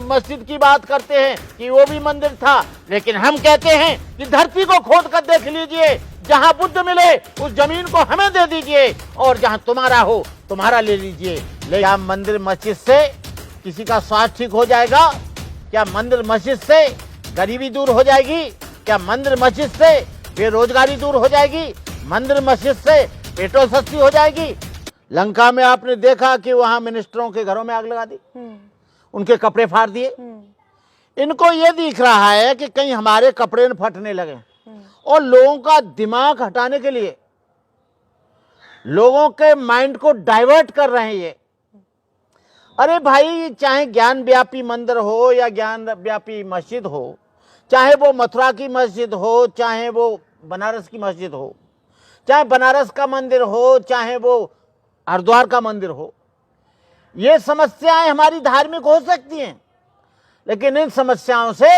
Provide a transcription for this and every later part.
मस्जिद की बात करते हैं कि वो भी मंदिर था, लेकिन हम कहते हैं कि धरती को खोद कर देख लीजिए, जहां बुद्ध मिले उस जमीन को हमें दे दीजिए और जहां तुम्हारा हो तुम्हारा ले लीजिए। लेकिन क्या मंदिर मस्जिद से किसी का स्वास्थ्य ठीक हो जाएगा? क्या मंदिर मस्जिद से गरीबी दूर हो जाएगी? क्या मंदिर मस्जिद से बेरोजगारी दूर हो जाएगी? मंदिर मस्जिद से पेट्रोल सस्ती हो जाएगी? लंका में आपने देखा कि वहां मिनिस्टरों के घरों में आग लगा दी, उनके कपड़े फाड़ दिए। इनको ये दिख रहा है कि कहीं हमारे कपड़े न फटने लगे, और लोगों का दिमाग हटाने के लिए, लोगों के माइंड को डाइवर्ट कर रहे हैं ये। अरे भाई, चाहे ज्ञान व्यापी मंदिर हो या ज्ञान व्यापी मस्जिद हो, चाहे वो मथुरा की मस्जिद हो, चाहे वो बनारस की मस्जिद हो, चाहे बनारस का मंदिर हो, चाहे वो हरिद्वार का मंदिर हो, ये समस्याएं हमारी धार्मिक हो सकती हैं, लेकिन इन समस्याओं से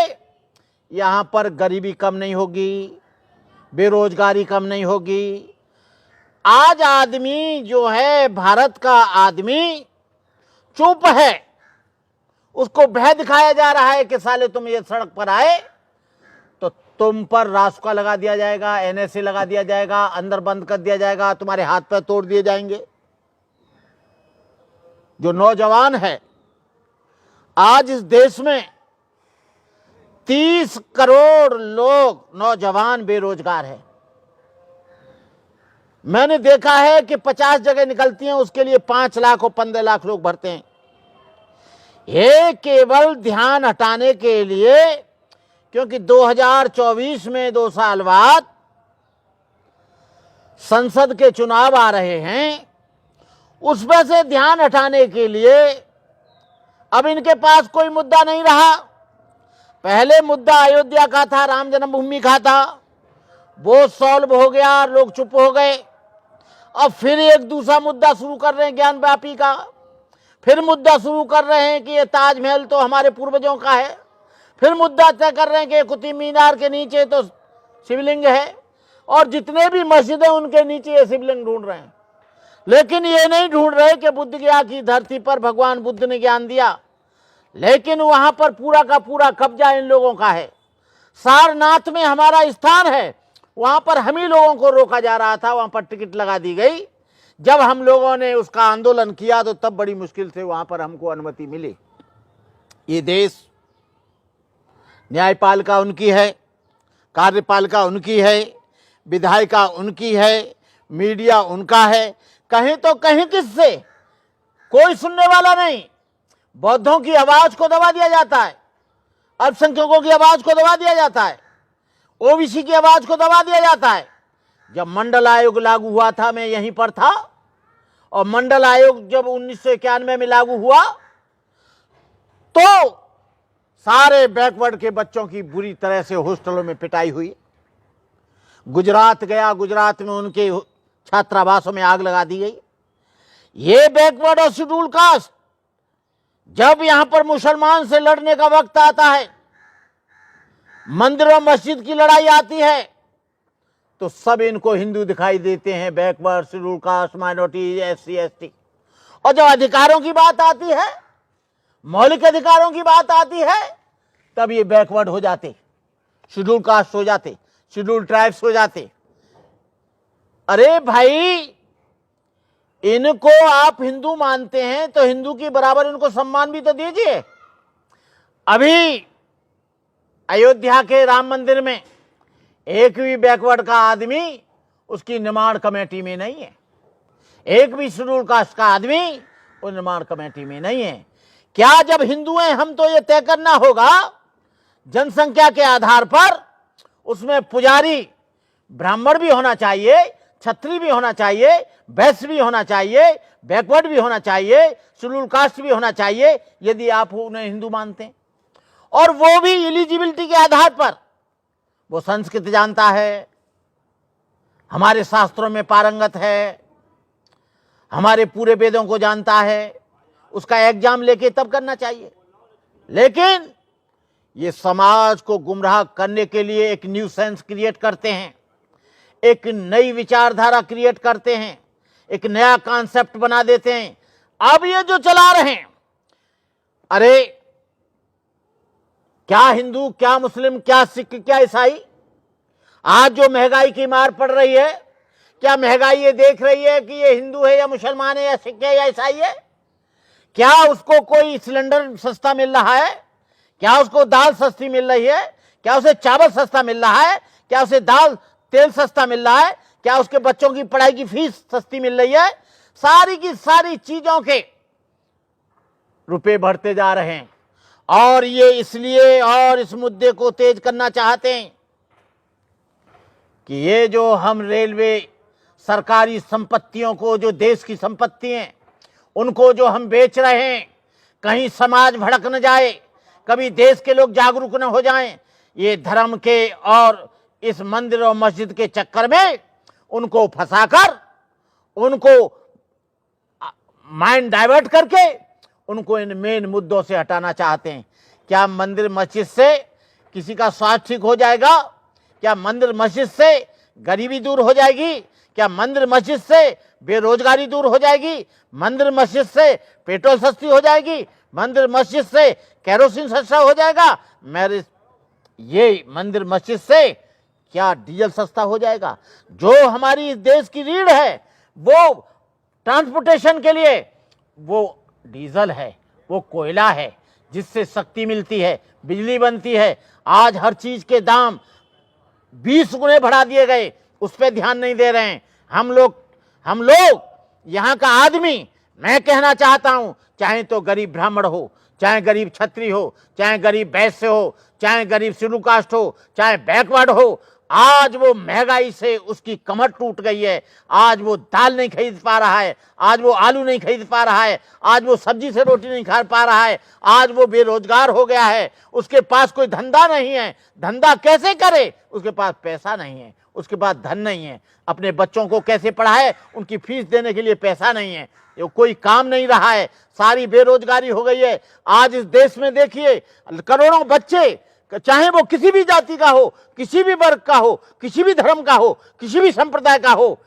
यहां पर गरीबी कम नहीं होगी, बेरोजगारी कम नहीं होगी। आज आदमी जो है, भारत का आदमी चुप है, उसको भय दिखाया जा रहा है कि साले तुम ये सड़क पर आए तो तुम पर रासुका लगा दिया जाएगा, एनएसए लगा दिया जाएगा, अंदर बंद कर दिया जाएगा, तुम्हारे हाथ पैर तोड़ दिए जाएंगे। जो नौजवान है, आज इस देश में 30 करोड़ लोग नौजवान बेरोजगार हैं। मैंने देखा है कि 50 जगह निकलती हैं, उसके लिए 5 लाख और 15 लाख लोग भरते हैं। ये केवल ध्यान हटाने के लिए, क्योंकि 2024 में 2 साल बाद संसद के चुनाव आ रहे हैं, उसमें से ध्यान हटाने के लिए अब इनके पास कोई मुद्दा नहीं रहा। पहले मुद्दा अयोध्या का था, राम जन्मभूमि का था, वो सॉल्व हो गया, लोग चुप हो गए। अब फिर एक दूसरा मुद्दा शुरू कर रहे हैं ज्ञान व्यापी का, फिर मुद्दा शुरू कर रहे हैं कि ये ताजमहल तो हमारे पूर्वजों का है, फिर मुद्दा तय कर रहे हैं कि कुतुब मीनार के नीचे तो शिवलिंग है, और जितने भी मस्जिद हैं उनके नीचे ये शिवलिंग ढूंढ रहे हैं। लेकिन ये नहीं ढूंढ रहे कि बुद्ध गया की धरती पर भगवान बुद्ध ने ज्ञान दिया, लेकिन वहां पर पूरा का पूरा कब्जा इन लोगों का है। सारनाथ में हमारा स्थान है, वहां पर हम ही लोगों को रोका जा रहा था, वहां पर टिकट लगा दी गई। जब हम लोगों ने उसका आंदोलन किया तो तब बड़ी मुश्किल से वहां पर हमको अनुमति मिली। ये देश न्यायपालिका उनकी है, कार्यपालिका उनकी है, विधायिका उनकी है, मीडिया उनका है। कहीं तो कहीं किससे कोई सुनने वाला नहीं। बौद्धों की आवाज को दबा दिया जाता है, अल्पसंख्यकों की आवाज को दबा दिया जाता है, ओबीसी की आवाज को दबा दिया जाता है। जब मंडल आयोग लागू हुआ था, मैं यहीं पर था, और मंडल आयोग जब 1991 में लागू हुआ तो सारे बैकवर्ड के बच्चों की बुरी तरह से हॉस्टलों में पिटाई हुई। गुजरात गया, गुजरात में उनके छात्रावासों में आग लगा दी गई। ये बैकवर्ड और शेड्यूल कास्ट जब यहां पर मुसलमान से लड़ने का वक्त आता है, मंदिर और मस्जिद की लड़ाई आती है, तो सब इनको हिंदू दिखाई देते हैं, backward, schedule caste, minority, SC, ST. और जब अधिकारों की बात आती है, मौलिक अधिकारों की बात आती है, तब ये बैकवर्ड हो जाते, शेड्यूल कास्ट हो जाते, शेड्यूल ट्राइब्स हो जाते। अरे भाई, इनको आप हिंदू मानते हैं तो हिंदू की बराबर इनको सम्मान भी तो दीजिए। अभी अयोध्या के राम मंदिर में एक भी बैकवर्ड का आदमी उसकी निर्माण कमेटी में नहीं है, एक भी शेड्यूल कास्ट का आदमी वो निर्माण कमेटी में नहीं है। क्या जब हिंदू हैं हम तो ये तय करना होगा जनसंख्या के आधार पर, उसमें पुजारी ब्राह्मण भी होना चाहिए, छत्री भी होना चाहिए, वैश्य भी होना चाहिए, बैकवर्ड भी होना चाहिए, शेड्यूल कास्ट भी होना चाहिए, यदि आप उन्हें हिंदू मानते हैं। और वो भी एलिजिबिलिटी के आधार पर। वो संस्कृत जानता है, हमारे शास्त्रों में पारंगत है, हमारे पूरे वेदों को जानता है, उसका एग्जाम लेके तब करना चाहिए। लेकिन ये समाज को गुमराह करने के लिए एक न्यू सेंस क्रिएट करते हैं, एक नई विचारधारा क्रिएट करते हैं, एक नया कॉन्सेप्ट बना देते हैं। अब ये जो चला रहे हैं, अरे क्या हिंदू, क्या मुस्लिम, क्या सिख, क्या ईसाई? आज जो महंगाई की मार पड़ रही है, क्या महंगाई ये देख रही है कि ये हिंदू है या मुसलमान है या सिख है या ईसाई है? क्या उसको कोई सिलेंडर सस्ता मिल रहा है? क्या उसको दाल सस्ती मिल रही है? क्या उसे चावल सस्ता मिल रहा है? क्या उसे दाल तेल सस्ता मिल रहा है? क्या उसके बच्चों की पढ़ाई की फीस सस्ती मिल रही है? सारी की सारी चीजों के रुपए बढ़ते जा रहे हैं, और ये इसलिए और इस मुद्दे को तेज करना चाहते हैं कि ये जो हम रेलवे सरकारी संपत्तियों को, जो देश की संपत्ति हैं, उनको जो हम बेच रहे हैं, कहीं समाज भड़क न जाए, कभी देश के लोग जागरूक न हो जाएं, ये धर्म के और इस मंदिर और मस्जिद के चक्कर में उनको फंसाकर, उनको माइंड डाइवर्ट करके उनको इन मेन मुद्दों से हटाना चाहते हैं। क्या मंदिर मस्जिद से किसी का स्वास्थ्य ठीक हो जाएगा? क्या मंदिर मस्जिद से गरीबी दूर हो जाएगी? क्या मंदिर मस्जिद से बेरोजगारी दूर हो जाएगी? मंदिर मस्जिद से पेट्रोल सस्ती हो जाएगी? मंदिर मस्जिद से केरोसिन सस्ता हो जाएगा? ये मंदिर मस्जिद से क्या डीजल सस्ता हो जाएगा? जो हमारी इस देश की रीढ़ है, वो ट्रांसपोर्टेशन के लिए वो डीजल है, वो कोयला है, जिससे शक्ति मिलती है, बिजली बनती है। आज हर चीज के दाम 20 गुने बढ़ा दिए गए, उस पर ध्यान नहीं दे रहे हैं। हम लोग यहाँ का आदमी, मैं कहना चाहता हूं, चाहे तो गरीब ब्राह्मण हो, चाहे गरीब क्षत्रिय हो, चाहे गरीब वैश्य हो, चाहे गरीब शेड्यूल कास्ट हो, चाहे बैकवर्ड हो, आज वो महंगाई से उसकी कमर टूट गई है। आज वो दाल नहीं खरीद पा रहा है, आज वो आलू नहीं खरीद पा रहा है, आज वो सब्जी से रोटी नहीं खा पा रहा है, आज वो बेरोजगार हो गया है। उसके पास कोई धंधा नहीं है, धंधा कैसे करे? उसके पास पैसा नहीं है, उसके पास धन नहीं है, अपने बच्चों को कैसे पढ़ाए? उनकी फीस देने के लिए पैसा नहीं है, कोई काम नहीं रहा है, सारी बेरोजगारी हो गई है। आज इस देश में देखिए, करोड़ों बच्चे, चाहे वो किसी भी जाति का हो, किसी भी वर्ग का हो, किसी भी धर्म का हो, किसी भी संप्रदाय का हो,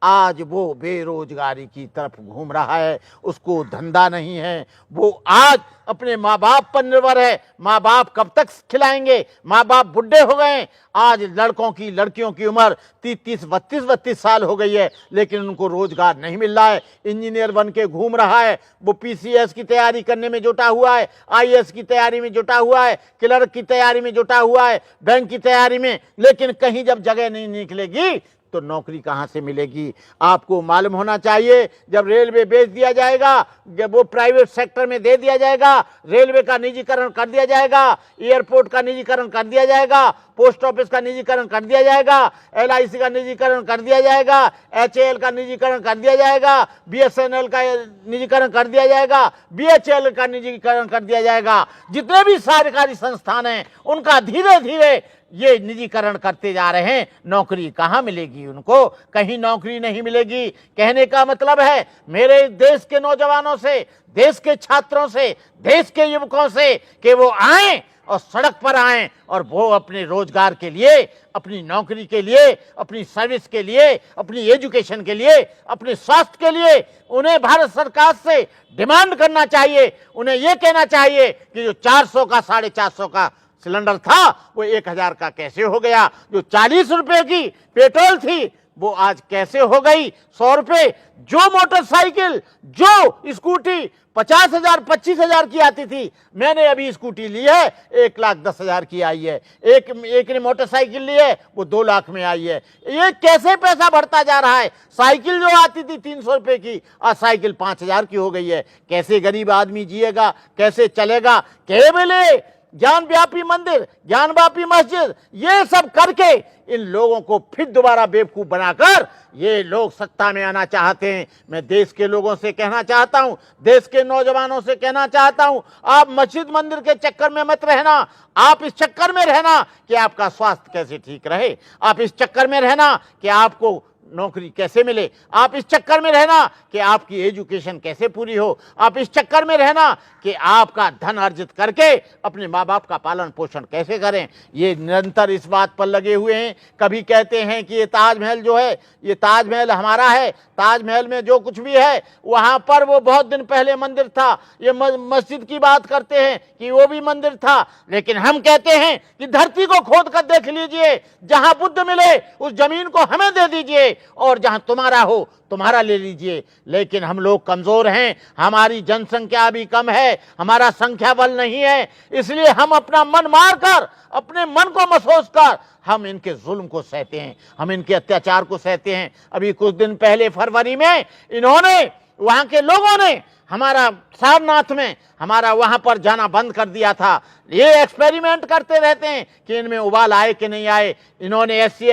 आज वो बेरोजगारी की तरफ घूम रहा है। उसको धंधा नहीं है, वो आज अपने माँ बाप पर निर्भर है। माँ बाप कब तक खिलाएंगे? माँ बाप बुढ़े हो गए। आज लड़कों की, लड़कियों की उम्र 30, 32 साल हो गई है, लेकिन उनको रोजगार नहीं मिल रहा है। इंजीनियर बन के घूम रहा है, वो पीसीएस की तैयारी करने में जुटा हुआ है, आईएएस की तैयारी में जुटा हुआ है, क्लर्क की तैयारी में जुटा हुआ है, बैंक की तैयारी में, लेकिन कहीं जब जगह नहीं निकलेगी तो नौकरी कहां से मिलेगी? आपको मालूम होना चाहिए, जब रेलवे बेच दिया जाएगा, जब वो प्राइवेट सेक्टर में दे दिया जाएगा, रेलवे का निजीकरण कर दिया जाएगा, एयरपोर्ट का निजीकरण कर दिया जाएगा, पोस्ट ऑफिस का निजीकरण कर दिया जाएगा, एलआईसी का निजीकरण कर दिया जाएगा, एचएएल का निजीकरण कर दिया जाएगा, बीएसएनएल का निजीकरण कर दिया जाएगा, बीएचएल का निजीकरण कर दिया जाएगा। जितने भी सरकारी संस्थान हैं, उनका धीरे धीरे ये निजीकरण करते जा रहे हैं। नौकरी कहां मिलेगी उनको? कहीं नौकरी नहीं मिलेगी। कहने का मतलब है, मेरे देश के नौजवानों से, देश के छात्रों से, देश के युवकों से, कि वो आएं और सड़क पर आएं, और वो अपने रोजगार के लिए, अपनी नौकरी के लिए, अपनी सर्विस के लिए, अपनी एजुकेशन के लिए, अपने स्वास्थ्य के लिए उन्हें भारत सरकार से डिमांड करना चाहिए। उन्हें यह कहना चाहिए कि जो 400 का, 450 का सिलेंडर था, वो 1000 का कैसे हो गया? जो 40 रुपए की पेट्रोल थी, वो आज कैसे हो गई 100 रुपए? जो मोटरसाइकिल, जो स्कूटी 50,000, 25,000 की आती थी, मैंने अभी स्कूटी ली है 1,10,000 की आई है। एक ने मोटरसाइकिल ली है, वो 2 लाख में आई है। ये कैसे पैसा बढ़ता जा रहा है? साइकिल जो आती थी 300 रुपए की, आज साइकिल 5,000 की हो गई है। कैसे गरीब आदमी जिएगा? कैसे चलेगा? केवल ज्ञान व्यापी मंदिर, ज्ञान व्यापी मस्जिद, ये सब करके इन लोगों को फिर दोबारा बेवकूफ बनाकर ये लोग सत्ता में आना चाहते हैं। मैं देश के लोगों से कहना चाहता हूं, देश के नौजवानों से कहना चाहता हूं, आप मस्जिद मंदिर के चक्कर में मत रहना। आप इस चक्कर में रहना कि आपका स्वास्थ्य कैसे ठीक रहे, आप इस चक्कर में रहना कि आपको नौकरी कैसे मिले, आप इस चक्कर में रहना कि आपकी एजुकेशन कैसे पूरी हो, आप इस चक्कर में रहना कि आपका धन अर्जित करके अपने माँ बाप का पालन पोषण कैसे करें। ये निरंतर इस बात पर लगे हुए हैं। कभी कहते हैं कि ये ताजमहल जो है, ये ताजमहल हमारा है, ताजमहल में जो कुछ भी है वहाँ पर वो बहुत दिन पहले मंदिर था। ये मस्जिद की बात करते हैं कि वो भी मंदिर था, लेकिन हम कहते हैं कि धरती को खोद कर देख लीजिए, जहां बुद्ध मिले उस जमीन को हमें दे दीजिए और जहां तुम्हारा हो तुम्हारा ले लीजिए। लेकिन हम लोग कमजोर हैं, हमारी जनसंख्या भी कम है, हमारा संख्या बल नहीं है, इसलिए हम अपना मन मार कर, अपने मन को मसोस कर हम इनके जुल्म को सहते हैं, हम इनके अत्याचार को सहते हैं। अभी कुछ दिन पहले फरवरी में इन्होंने, वहां के लोगों ने हमारा सारनाथ में हमारा वहां पर जाना बंद कर दिया था। ये एक्सपेरिमेंट करते रहते हैं कि इनमें उबाल आए कि नहीं आए। इन्होंने एसटी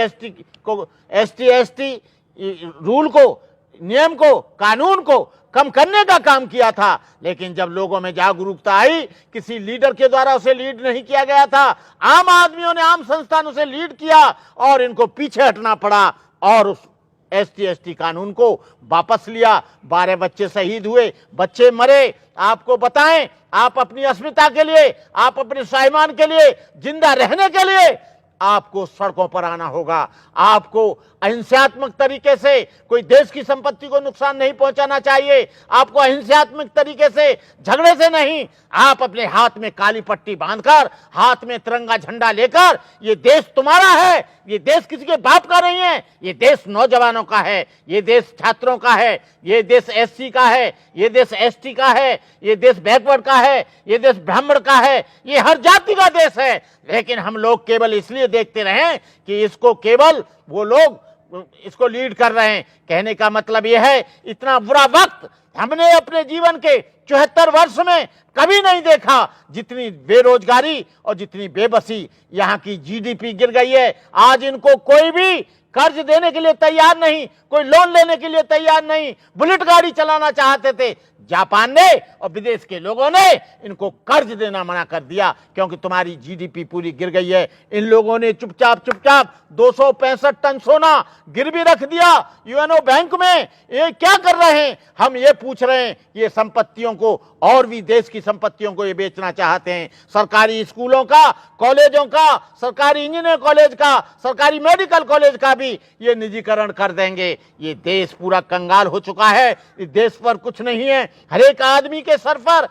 एसटी रूल को, नियम को, कानून को कम करने का काम किया था, लेकिन जब लोगों में जागरूकता आई, किसी लीडर के द्वारा उसे लीड नहीं किया गया था, आम आदमियों ने, आम संस्थानों से लीड किया और इनको पीछे हटना पड़ा और उस एसटी कानून को वापस लिया। 12 बच्चे शहीद हुए, बच्चे मरे। आपको बताएं, आप अपनी अस्मिता के लिए, आप अपने स्वाभिमान के लिए, जिंदा रहने के लिए आपको सड़कों पर आना होगा। आपको अहिंसात्मक तरीके से कोई देश की संपत्ति को नुकसान नहीं पहुंचाना चाहिए। आपको अहिंसात्मक तरीके से, झगड़े से नहीं, आप अपने हाथ में काली पट्टी बांधकर, हाथ में तिरंगा झंडा लेकर, ये देश तुम्हारा है, ये देश किसी के बाप का नहीं है, ये देश नौजवानों का है, ये देश छात्रों का है, ये देश एससी का है, ये देश एसटी का है, ये देश बैकवर्ड का है, ये देश ब्राह्मण का है, ये हर जाति का देश है। लेकिन हम लोग केवल इसलिए देखते रहे कि इसको केवल वो लोग इसको लीड कर रहे हैं। कहने का मतलब यह है, इतना बुरा वक्त हमने अपने जीवन के 74 वर्ष में कभी नहीं देखा। जितनी बेरोजगारी और जितनी बेबसी, यहाँ की जीडीपी गिर गई है। आज इनको कोई भी कर्ज देने के लिए तैयार नहीं, कोई लोन लेने के लिए तैयार नहीं। बुलेट गाड़ी चलाना चाहते थे, जापान ने और विदेश के लोगों ने इनको कर्ज देना मना कर दिया, क्योंकि तुम्हारी जीडीपी पूरी गिर गई है। इन लोगों ने चुपचाप 265 टन सोना गिरवी रख दिया यूएनओ बैंक में। ये क्या कर रहे हैं? हम ये पूछ रहे हैं। ये संपत्तियों को, और भी देश की संपत्तियों को ये बेचना चाहते हैं। सरकारी स्कूलों का, कॉलेजों का, सरकारी इंजीनियर कॉलेज का, सरकारी मेडिकल कॉलेज का भी ये निजीकरण कर देंगे। ये देश पूरा कंगाल हो चुका है। इस देश पर कुछ नहीं है। हर एक आदमी के सर पर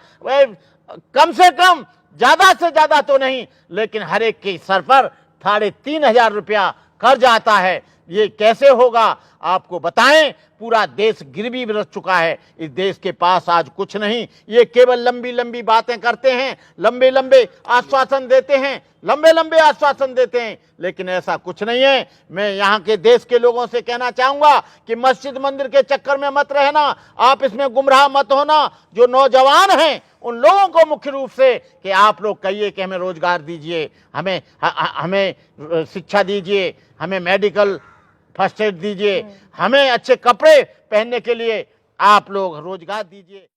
कम से कम, ज्यादा से ज्यादा तो नहीं, लेकिन हर एक के सर पर 3,500 रुपया कर्ज आता है। ये कैसे होगा? आपको बताएं, पूरा देश गिरवी रख चुका है। इस देश के पास आज कुछ नहीं। ये केवल लंबी लंबी बातें करते हैं, लंबे लंबे आश्वासन देते हैं, लंबे लंबे आश्वासन देते हैं, लेकिन ऐसा कुछ नहीं है। मैं यहाँ के देश के लोगों से कहना चाहूंगा कि मस्जिद मंदिर के चक्कर में मत रहना, आप इसमें गुमराह मत होना। जो नौजवान हैं उन लोगों को मुख्य रूप से कि आप लोग कहिए कि हमें रोजगार दीजिए, हमें शिक्षा दीजिए, हमें मेडिकल फर्स्ट एड दीजिए, हमें अच्छे कपड़े पहनने के लिए आप लोग रोजगार दीजिए।